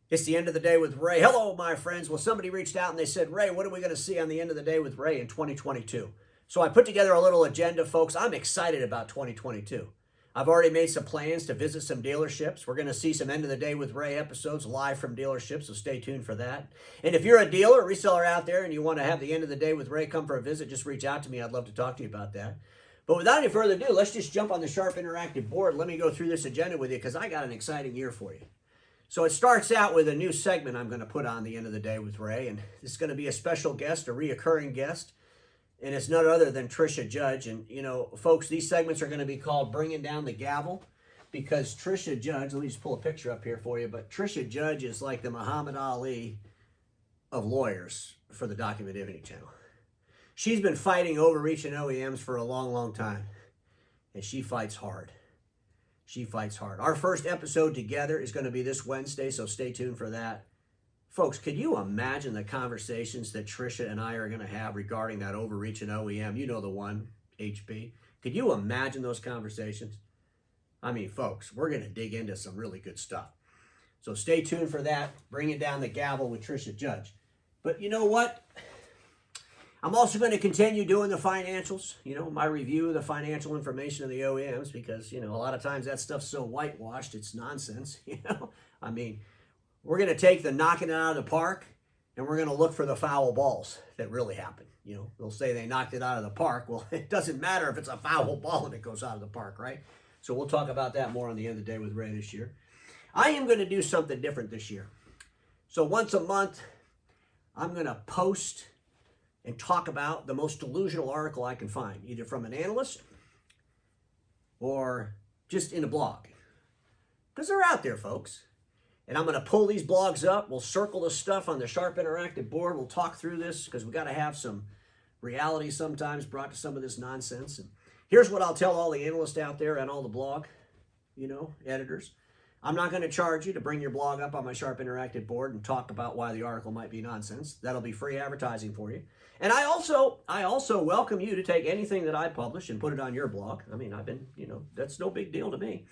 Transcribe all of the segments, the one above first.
It's the end of the day with Ray. Hello, my friends. Well, somebody reached out and they said, Ray, what are we going to see on the end of the day with Ray in 2022? So I put together a little agenda, folks. I'm excited about 2022. I've already made some plans to visit some dealerships. We're going to see some end of the day with Ray episodes live from dealerships, so stay tuned for that. And if you're a dealer, reseller out there, and you want to have the end of the day with Ray come for a visit, just reach out to me. I'd love to talk to you about that. But without any further ado, let's just jump on the Sharp Interactive board. Let me go through this agenda with you because I got an exciting year for you. So it starts out with a new segment I'm going to put on the end of the day with Ray, and this is going to be a special guest, a reoccurring guest, and it's none other than Trisha Judge. And, you know, folks, these segments are going to be called Bringing Down the Gavel because Trisha Judge, let me just pull a picture up here for you, but Trisha Judge is like the Muhammad Ali of lawyers for the Document Imaging Channel. She's been fighting overreaching OEMs for a long, long time, and she fights hard. She fights hard. Our first episode together is going to be this Wednesday, so stay tuned for that. Folks, could you imagine the conversations that Trisha and I are going to have regarding that overreaching OEM? You know the one, HP. Could you imagine those conversations? I mean, folks, we're going to dig into some really good stuff. So stay tuned for that. Bringing down the gavel with Trisha Judge. But you know what? I'm also going to continue doing the financials, you know, my review of the financial information of the OEMs because, you know, a lot of times that stuff's so whitewashed, it's nonsense, you know. I mean, we're going to take the knocking it out of the park and we're going to look for the foul balls that really happen. You know, they'll say they knocked it out of the park. Well, it doesn't matter if it's a foul ball and it goes out of the park, right? So we'll talk about that more on the end of the day with Ray this year. I am going to do something different this year. So once a month, I'm going to post and talk about the most delusional article I can find, either from an analyst or just in a blog. Because they're out there, folks. And I'm going to pull these blogs up. We'll circle the stuff on the Sharp Interactive board. We'll talk through this because we got to have some reality sometimes brought to some of this nonsense. And here's what I'll tell all the analysts out there and all the blog, you know, editors. I'm not going to charge you to bring your blog up on my Sharp Interactive board and talk about why the article might be nonsense. That'll be free advertising for you. And I also welcome you to take anything that I publish and put it on your blog. I mean, you know, that's no big deal to me.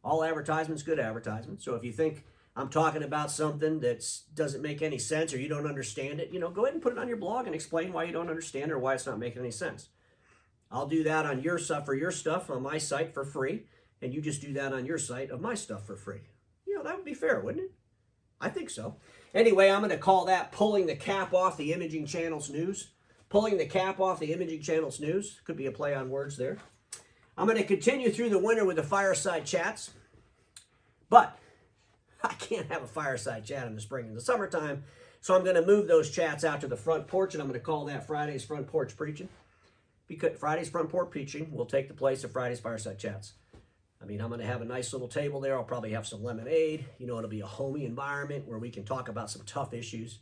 All advertisement's good advertisement. So if you think I'm talking about something that doesn't make any sense or you don't understand it, you know, go ahead and put it on your blog and explain why you don't understand it or why it's not making any sense. I'll do that on your stuff for your stuff on my site for free. And you just do that on your site of my stuff for free. You know, that would be fair, wouldn't it? I think so. Anyway, I'm going to call that pulling the cap off the imaging channel's news. Pulling the cap off the imaging channel's news. Could be a play on words there. I'm going to continue through the winter with the fireside chats. But I can't have a fireside chat in the spring and the summertime. So I'm going to move those chats out to the front porch. And I'm going to call that Friday's Front Porch Preaching. Because Friday's Front Porch Preaching will take the place of Friday's fireside chats. I mean, I'm going to have a nice little table there. I'll probably have some lemonade. You know, it'll be a homey environment where we can talk about some tough issues,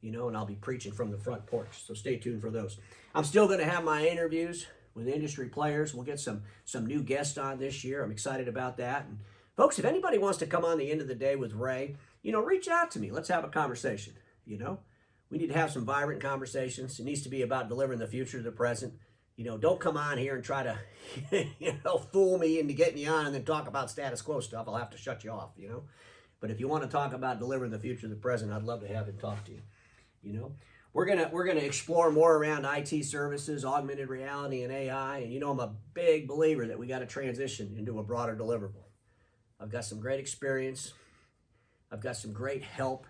you know, and I'll be preaching from the front porch. So stay tuned for those. I'm still going to have my interviews with industry players. We'll get some new guests on this year. I'm excited about that. And folks, if anybody wants to come on the end of the day with Ray, you know, reach out to me. Let's have a conversation, you know. We need to have some vibrant conversations. It needs to be about delivering the future to the present. You know, don't come on here and try to, you know, fool me into getting you on and then talk about status quo stuff. I'll have to shut you off, you know. But if you want to talk about delivering the future to the present, I'd love to have him talk to you. You know, we're gonna explore more around IT services, augmented reality, and AI. And you know, I'm a big believer that we got to transition into a broader deliverable. I've got some great experience. I've got some great help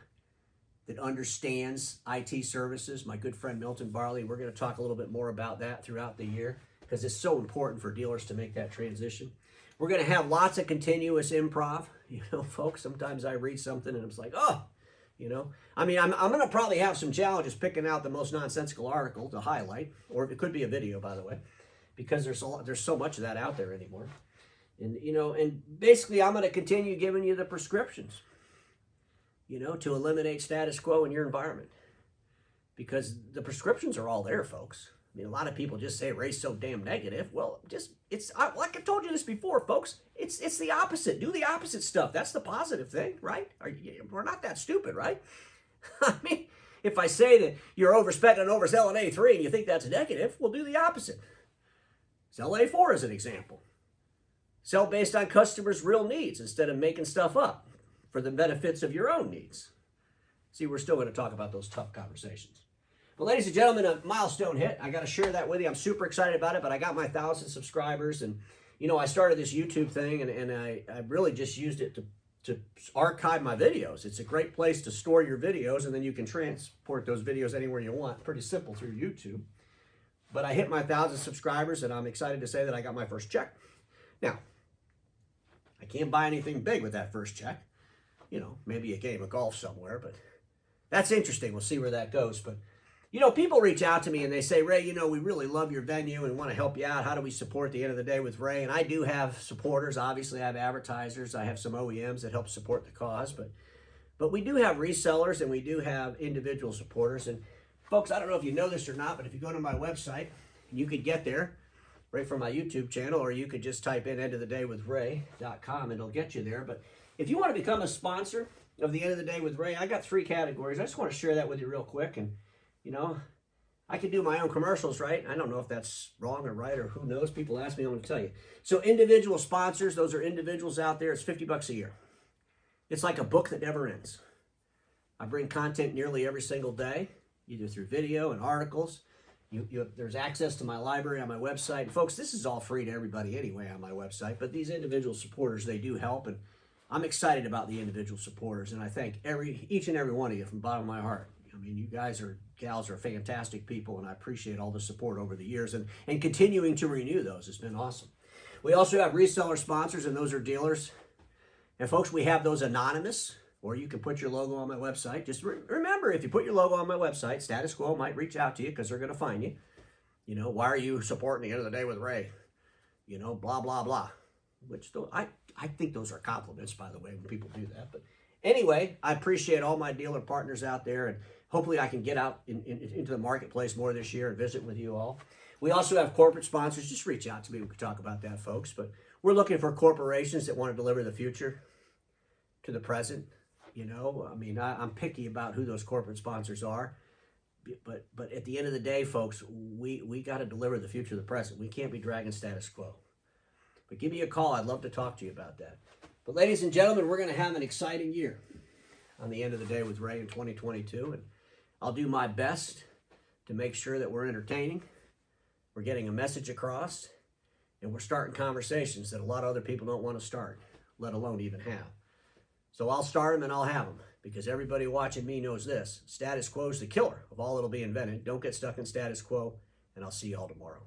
that understands IT services. My good friend Milton Barley, we're going to talk a little bit more about that throughout the year because it's so important for dealers to make that transition. We're going to have lots of continuous improv. You know, folks, sometimes I read something and it's like, oh, you know. I mean, I'm going to probably have some challenges picking out the most nonsensical article to highlight, or it could be a video, by the way, because there's so much of that out there anymore. And, you know, and basically I'm going to continue giving you the prescriptions, you know, to eliminate status quo in your environment. Because the prescriptions are all there, folks. I mean, a lot of people just say Ray's so damn negative. Well, like I told you this before, folks, it's the opposite. Do the opposite stuff. That's the positive thing, right? We're not that stupid, right? I mean, if I say that you're overspec'ing and overselling A3 and you think that's negative, we'll do the opposite. Sell A4 as an example. Sell based on customers' real needs instead of making stuff up for the benefits of your own needs. See, we're still going to talk about those tough conversations. But ladies and gentlemen, a milestone hit. I got to share that with you. I'm super excited about it, but I got my 1,000 subscribers, and you know, I started this YouTube thing, and I really just used it to archive my videos. It's a great place to store your videos, and then you can transport those videos anywhere you want. Pretty simple through YouTube. But I hit my 1,000 subscribers, and I'm excited to say that I got my first check. Now, I can't buy anything big with that first check. You know, maybe a game of golf somewhere, but that's interesting. We'll see where that goes. But, you know, people reach out to me and they say, Ray, you know, we really love your venue and want to help you out. How do we support the End of the Day with Ray? And I do have supporters. Obviously, I have advertisers. I have some OEMs that help support the cause. But we do have resellers and we do have individual supporters. And, folks, I don't know if you know this or not, but if you go to my website, you could get there right from my YouTube channel, or you could just type in endofthedaywithray.com and it'll get you there. But if you want to become a sponsor of the End of the Day with Ray, I got 3 categories. I just want to share that with you real quick. And, you know, I can do my own commercials, right? I don't know if that's wrong or right or who knows. People ask me, I'm going to tell you. So individual sponsors, those are individuals out there. It's $50 a year. It's like a book that never ends. I bring content nearly every single day, either through video and articles. There's access to my library on my website. And folks, this is all free to everybody anyway on my website, but these individual supporters, they do help, and I'm excited about the individual supporters, and I thank each and every one of you from the bottom of my heart. I mean, you guys or gals are fantastic people, and I appreciate all the support over the years and continuing to renew those. It's been awesome. We also have reseller sponsors, and those are dealers. And folks, we have those anonymous, or you can put your logo on my website. Just remember, if you put your logo on my website, Status Quo might reach out to you because they're going to find you. You know, why are you supporting the End of the Day with Ray? You know, blah, blah, blah. Which I think those are compliments, by the way, when people do that. But anyway, I appreciate all my dealer partners out there, and hopefully I can get out into the marketplace more this year and visit with you all. We also have corporate sponsors. Just reach out to me. We can talk about that, folks. But we're looking for corporations that want to deliver the future to the present. You know, I mean, I'm picky about who those corporate sponsors are. But at the end of the day, folks, we got to deliver the future to the present. We can't be dragging status quo. But give me a call. I'd love to talk to you about that. But ladies and gentlemen, we're going to have an exciting year on the End of the Day with Ray in 2022. And I'll do my best to make sure that we're entertaining, we're getting a message across, and we're starting conversations that a lot of other people don't want to start, let alone even have. So I'll start them and I'll have them, because everybody watching me knows this. Status quo is the killer of all that'll be invented. Don't get stuck in status quo, and I'll see you all tomorrow.